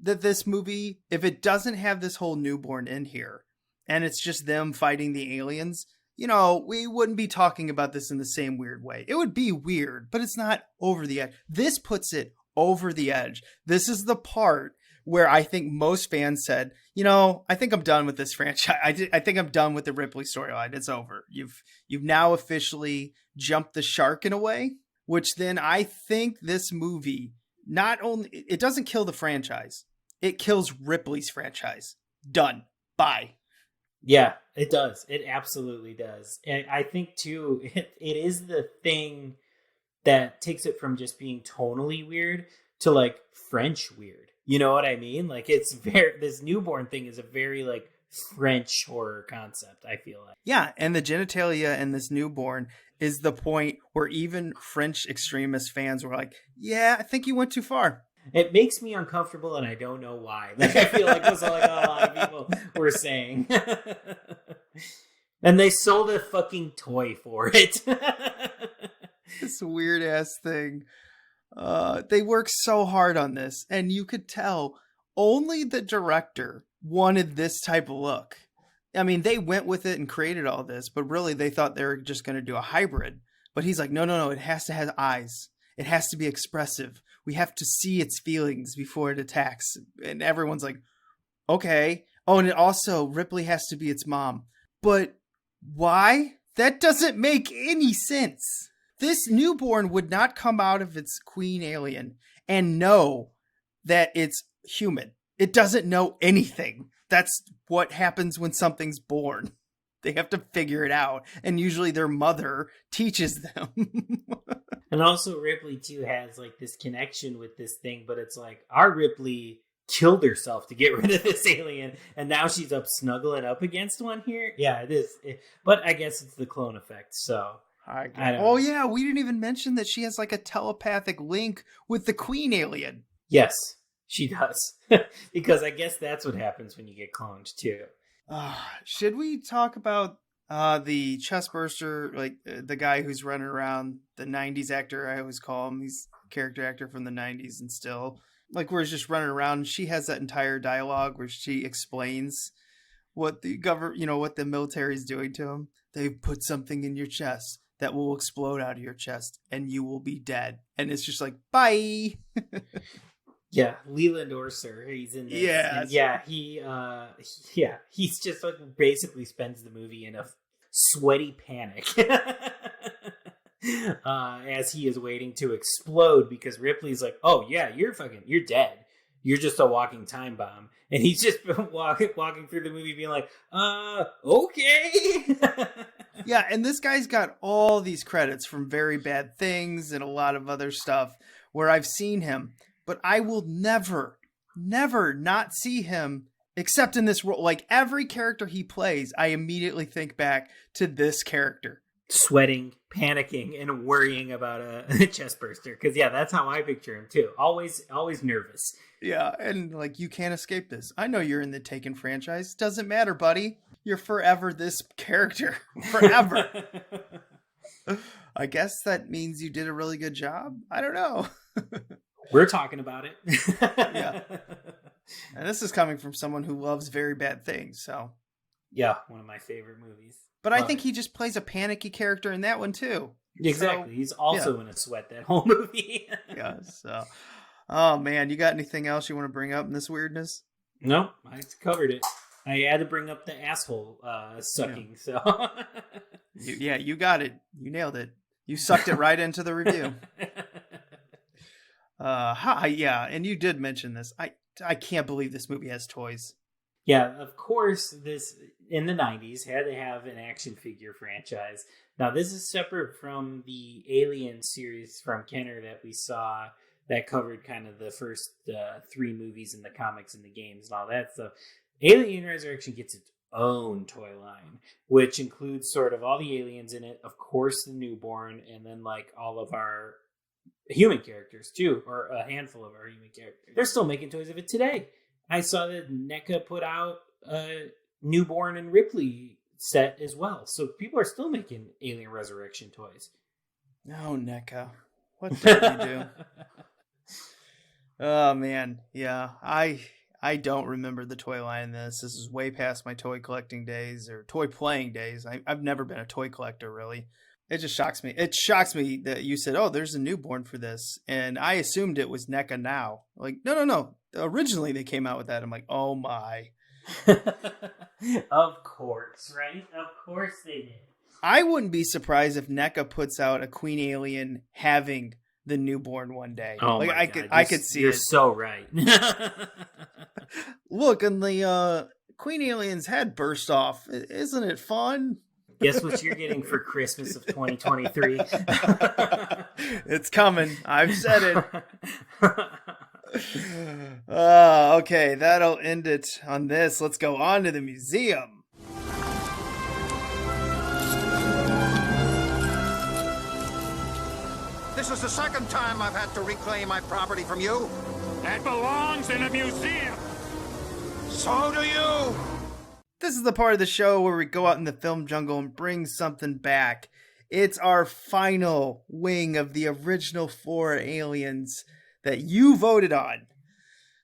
C: that this movie, if it doesn't have this whole newborn in here, and it's just them fighting the aliens, you know, we wouldn't be talking about this in the same weird way. It would be weird, but it's not over the edge. This puts it over the edge. This is the part where I think most fans said, you know, I think I'm done with this franchise. I think I'm done with the Ripley storyline. It's over. You've now officially jumped the shark in a way, which then I think this movie, not only, it doesn't kill the franchise, it kills Ripley's franchise. Done. Bye.
D: Yeah, it does. It absolutely does. And I think too, it is the thing that takes it from just being tonally weird to like French weird. You know what I mean? Like it's this newborn thing is a very like French horror concept, I feel like.
C: Yeah, and the genitalia in this newborn is the point where even French extremist fans were like, yeah, I think you went too far.
D: It makes me uncomfortable, and I don't know why. Like I feel like that's like a lot of people were saying. And they sold a fucking toy for it.
C: This weird ass thing. They worked so hard on this, and you could tell only the director wanted this type of look. I mean, they went with it and created all this, but really they thought they were just going to do a hybrid. But he's like, no, it has to have eyes. It has to be expressive. We have to see its feelings before it attacks. And everyone's like, okay. Oh, and it also, Ripley has to be its mom. But why? That doesn't make any sense. This newborn would not come out of its queen alien and know that it's human. It doesn't know anything. That's what happens when something's born. They have to figure it out. And usually their mother teaches them.
D: And also Ripley too has like this connection with this thing, but it's like our Ripley killed herself to get rid of this alien, and now she's up snuggling up against one here. Yeah, it is. But I guess it's the clone effect, so I don't know.
C: Oh yeah, we didn't even mention that she has like a telepathic link with the queen alien.
D: Yes, she does. Because I guess that's what happens when you get cloned too.
C: Should we talk about the chestburster, like the guy who's running around, the 90s actor, I always call him. He's a character actor from the 90s and still. Like, where he's just running around. She has that entire dialogue where she explains what the government, you know, what the military is doing to him. They've put something in your chest that will explode out of your chest and you will be dead. And it's just like, bye.
D: Yeah, Leland Orser, he's in this.
C: Yeah.
D: He's just like basically spends the movie in a sweaty panic as he is waiting to explode because Ripley's like, oh yeah, you're dead. You're just a walking time bomb. And he's just walking through the movie being like, okay.
C: Yeah, and this guy's got all these credits from Very Bad Things and a lot of other stuff where I've seen him. But I will never not see him except in this role. Like every character he plays, I immediately think back to this character.
D: Sweating, panicking, and worrying about a chest burster. Because, yeah, that's how I picture him, too. Always nervous.
C: Yeah, and like, you can't escape this. I know you're in the Taken franchise. Doesn't matter, buddy. You're forever this character. Forever. I guess that means you did a really good job. I don't know.
D: We're talking about it.
C: Yeah. And this is coming from someone who loves Very Bad Things, so.
D: Yeah, one of my favorite movies.
C: But I think he just plays a panicky character in that one, too.
D: Exactly. So, he's also in a sweat that whole movie.
C: Yeah, so. Oh, man, you got anything else you want to bring up in this weirdness?
D: No, I covered it. I had to bring up the asshole sucking, so.
C: You got it. You nailed it. You sucked it right into the review. Yeah, and you did mention this. I can't believe this movie has toys.
D: Yeah, of course, this, in the 90s, had to have an action figure franchise. Now, this is separate from the Alien series from Kenner that we saw that covered kind of the first 3 movies in the comics and the games and all that stuff. Alien Resurrection gets its own toy line, which includes sort of all the aliens in it, of course the newborn, and then like all of our human characters too, or a handful of our human characters. They're still making toys of it today. I saw that NECA put out a Newborn and Ripley set as well. So people are still making Alien Resurrection toys.
C: No, NECA. What did you do? Oh, man. Yeah, I don't remember the toy line in this. This is way past my toy collecting days or toy playing days. I've never been a toy collector, really. It just shocks me. It shocks me that you said, oh, there's a Newborn for this. And I assumed it was NECA now. Like, no. Originally, they came out with that. I'm like, oh, my.
D: Of course, right? Of course they did.
C: I wouldn't be surprised if NECA puts out a Queen Alien having the Newborn one day.
D: Oh,
C: like,
D: my God.
C: I could see
D: you're
C: it.
D: So right.
C: Look, and the Queen Alien's head burst off. Isn't it fun?
D: Guess what you're getting for Christmas of 2023?
C: It's coming. I've said it. Okay, that'll end it on this. Let's go on to the museum.
L: This is the second time I've had to reclaim my property from you.
M: That belongs in a museum.
L: So do you.
C: This is the part of the show where we go out in the film jungle and bring something back. It's our final wing of the original 4 aliens that you voted on.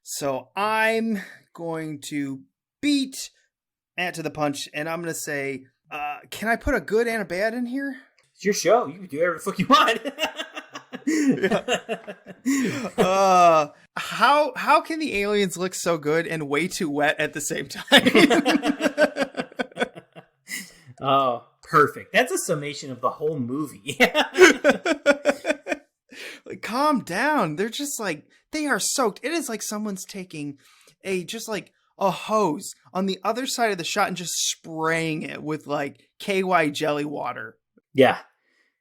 C: So I'm going to beat Ant to the punch, and I'm going to say, can I put a good and a bad in here?
D: It's your show. You can do whatever the fuck you want.
C: How can the aliens look so good and way too wet at the same time?
D: Oh, perfect. That's a summation of the whole movie.
C: Like, calm down. They're just like, they are soaked. It is like someone's taking a hose on the other side of the shot and just spraying it with like KY jelly water.
D: Yeah.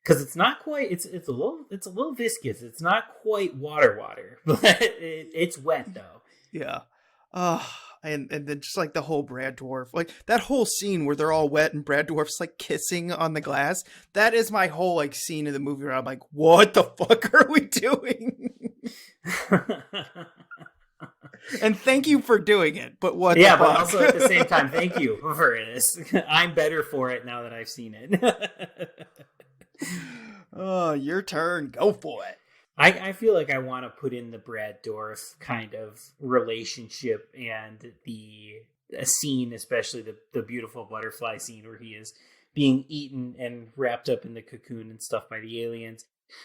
D: Because it's not quite. It's a little viscous. It's not quite water, but it's wet though.
C: Yeah. And then just like the whole Brad Dourif, like that whole scene where they're all wet and Brad Dourif's like kissing on the glass. That is my whole like scene of the movie where I'm like, what the fuck are we doing? And thank you for doing it, but what?
D: Yeah,
C: the fuck?
D: but also at the same time, thank you for this. I'm better for it now that I've seen it.
C: Oh, your turn. Go for it.
D: I feel like I want to put in the Brad Dourif kind of relationship and the scene, especially the beautiful butterfly scene where he is being eaten and wrapped up in the cocoon and stuff by the aliens.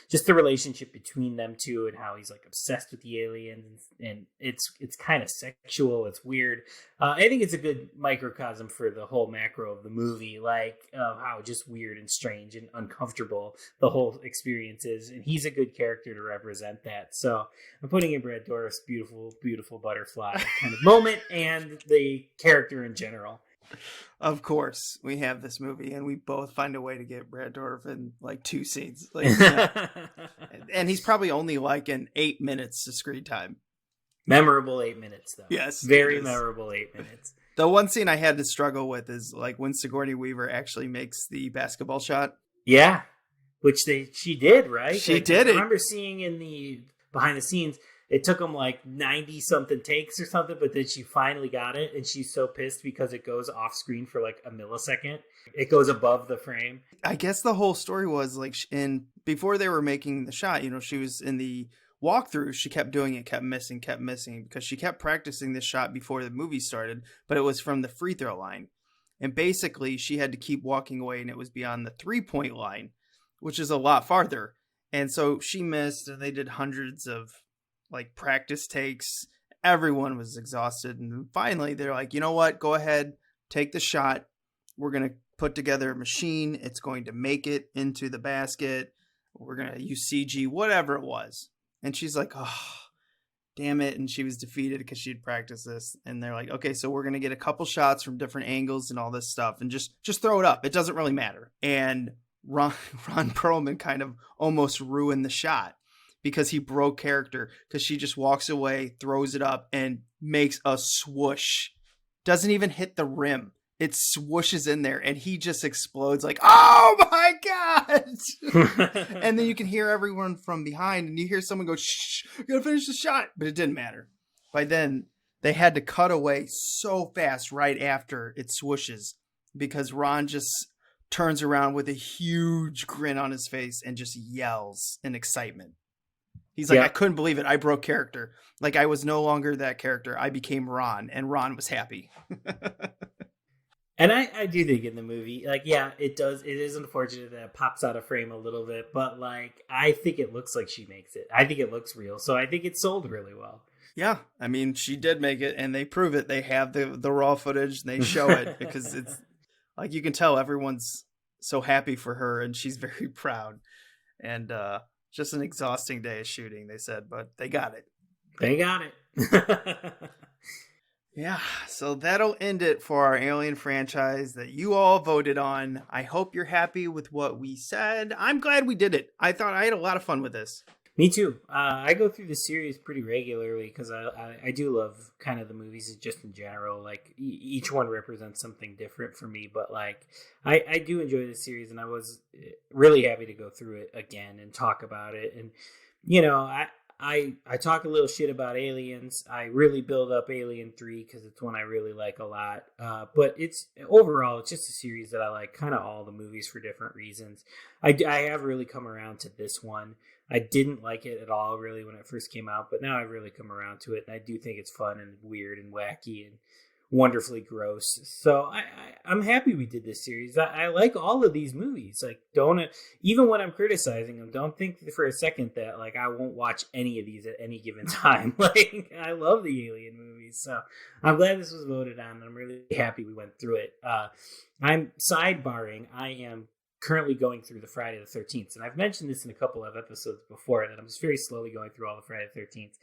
D: Just the relationship between them two and how he's like obsessed with the aliens, and it's kind of sexual. It's weird. I think it's a good microcosm for the whole macro of the movie, like how just weird and strange and uncomfortable the whole experience is. And he's a good character to represent that. So I'm putting in Brad Dourif's beautiful butterfly kind of moment and the character in general.
C: Of course, we have this movie, and we both find a way to get Brad Dourif in like 2 scenes. Like, and he's probably only like in 8 minutes to screen time.
D: Memorable 8 minutes, though.
C: Yes,
D: very memorable 8 minutes.
C: The one scene I had to struggle with is like when Sigourney Weaver actually makes the basketball shot.
D: Yeah, which she did, right?
C: She did it.
D: I remember seeing in the behind the scenes. It took them like 90 something takes or something, but then she finally got it. And she's so pissed because it goes off screen for like a millisecond. It goes above the frame.
C: I guess the whole story was like before they were making the shot, she was in the walkthrough. She kept doing it, kept missing because she kept practicing this shot before the movie started, but it was from the free throw line. And basically she had to keep walking away and it was beyond the 3-point line, which is a lot farther. And so she missed and they did hundreds of like practice takes. Everyone was exhausted, and finally they're like, you know what, go ahead, take the shot. We're gonna put together a machine. It's going to make it into the basket. We're gonna use CG, whatever it was. And she's like, oh damn it. And she was defeated because she had practiced this, and they're like, okay, so we're gonna get a couple shots from different angles and all this stuff, and just throw it up, it doesn't really matter. And Ron Perlman kind of almost ruined the shot because he broke character, because she just walks away, throws it up, and makes a swoosh. Doesn't even hit the rim. it swooshes in there and he just explodes like, oh my God. And then you can hear everyone from behind and you hear someone go, shh, we gotta finish the shot. But it didn't matter. By then, they had to cut away so fast right after it swooshes because Ron just turns around with a huge grin on his face and just yells in excitement. He's like, I couldn't believe it. I broke character. Like, I was no longer that character. I became Ron, and Ron was happy.
D: And I do think in the movie, like, yeah, it is unfortunate that it pops out of frame a little bit, but, like, I think it looks like she makes it. I think it looks real, so I think it's sold really well.
C: Yeah, I mean, she did make it, and they prove it. They have the raw footage, and they show it, because it's, like, you can tell everyone's so happy for her, and she's very proud. And, just an exhausting day of shooting, they said, but they got it.
D: They got it.
C: Yeah, so that'll end it for our Alien franchise that you all voted on. I hope you're happy with what we said. I'm glad we did it. I thought I had a lot of fun with this.
D: Me too. I go through the series pretty regularly because I do love kind of the movies just in general. Like each one represents something different for me, but like I do enjoy the series, and I was really happy to go through it again and talk about it. And you know, I talk a little shit about Aliens. I really build up Alien 3 because it's one I really like a lot. But it's overall, it's just a series that I like, kind of all the movies for different reasons. I have really come around to this one. I didn't like it at all, really, when it first came out, but now I've really come around to it, and I do think it's fun and weird and wacky and wonderfully gross. So I'm happy we did this series. I like all of these movies. Like, even when I'm criticizing them, don't think for a second that like I won't watch any of these at any given time. Like, I love the Alien movies, so I'm glad this was voted on, and I'm really happy we went through it. I'm sidebarring. I am currently going through the Friday the 13th, and I've mentioned this in a couple of episodes before that I'm just very slowly going through all the Friday the 13th.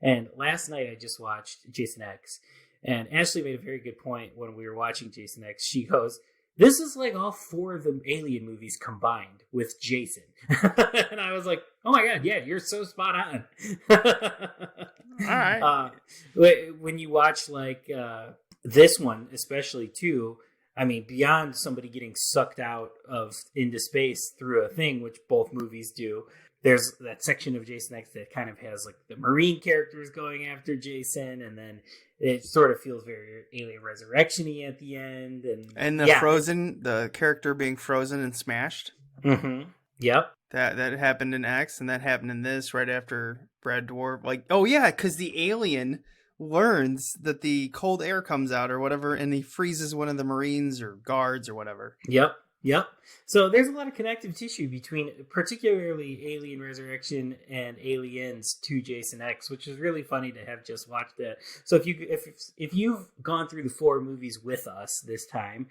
D: And last night I just watched Jason X. And Ashley made a very good point when we were watching Jason X. She goes, this is like all 4 of the Alien movies combined with Jason. And I was like, oh my God, yeah, you're so spot on.
C: All right.
D: When you watch like this one, especially too, I mean, beyond somebody getting sucked out into space through a thing, which both movies do, there's that section of Jason X that kind of has like the Marine characters going after Jason, and then it sort of feels very Alien Resurrection-y at the end. And
C: the character being frozen and smashed.
D: Mm-hmm. Yep.
C: That happened in X, and that happened in this right after Brad Dourif. Like, oh yeah, because the alien learns that the cold air comes out or whatever, and he freezes one of the Marines or guards or whatever.
D: Yep. So there's a lot of connective tissue between particularly Alien Resurrection and Aliens to Jason X, which is really funny to have just watched that. So if you've gone through the 4 movies with us this time,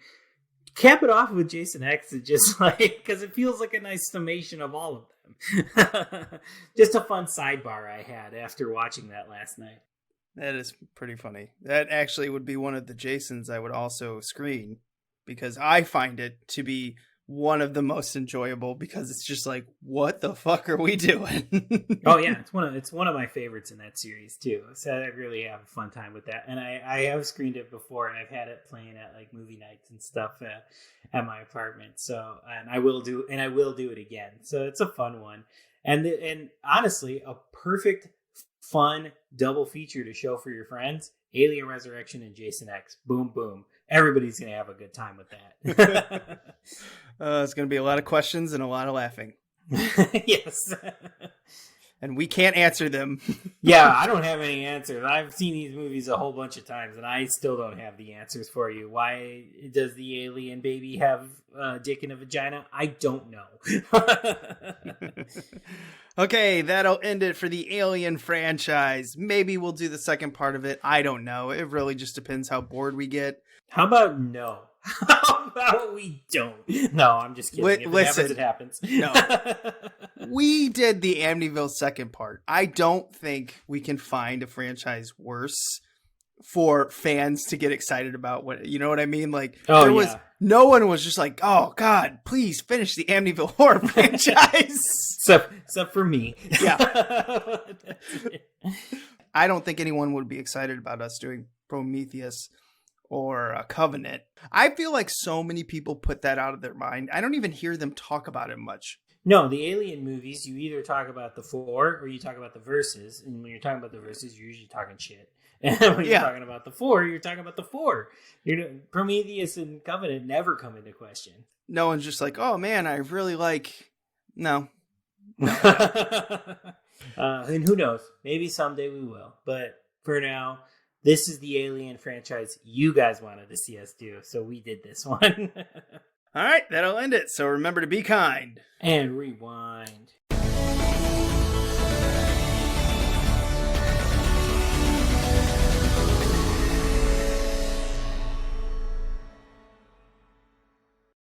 D: cap it off with Jason X, and just like, because it feels like a nice summation of all of them. Just a fun sidebar I had after watching that last night.
C: That is pretty funny. That actually would be one of the Jasons I would also screen, because I find it to be one of the most enjoyable, because it's just like, what the fuck are we doing?
D: Oh yeah, it's one of my favorites in that series too. So I really have a fun time with that, and I have screened it before, and I've had it playing at like movie nights and stuff at my apartment. So and I will do it again. So it's a fun one, and honestly, a perfect fun double feature to show for your friends: Alien Resurrection and Jason X. Boom, boom. Everybody's going to have a good time with that.
C: It's going to be a lot of questions and a lot of laughing.
D: Yes.
C: And we can't answer them.
D: Yeah, I don't have any answers. I've seen these movies a whole bunch of times, and I still don't have the answers for you. Why does the alien baby have a dick and a vagina? I don't know.
C: Okay, that'll end it for the Alien franchise. Maybe we'll do the second part of it. I don't know. It really just depends how bored we get.
D: How about no? How about we don't? No, I'm just kidding. If it happens, it happens.
C: No. We did the Amityville second part. I don't think we can find a franchise worse for fans to get excited about. What, you know what I mean? Like, no one was just like, oh God, please finish the Amityville horror franchise.
D: Except for me.
C: Yeah. I don't think anyone would be excited about us doing Prometheus or a Covenant. I feel like so many people put that out of their mind. I don't even hear them talk about it much.
D: No, the Alien movies, you either talk about the 4 or you talk about the verses. And when you're talking about the verses, you're usually talking shit. And when you're talking about the 4, you're talking about the 4. Prometheus and Covenant never come into question.
C: No one's just like, oh man, I really like... No.
D: And who knows? Maybe someday we will. But for now, this is the Alien franchise you guys wanted to see us do. So we did this one.
C: All right, that'll end it. So remember to be kind.
D: And rewind.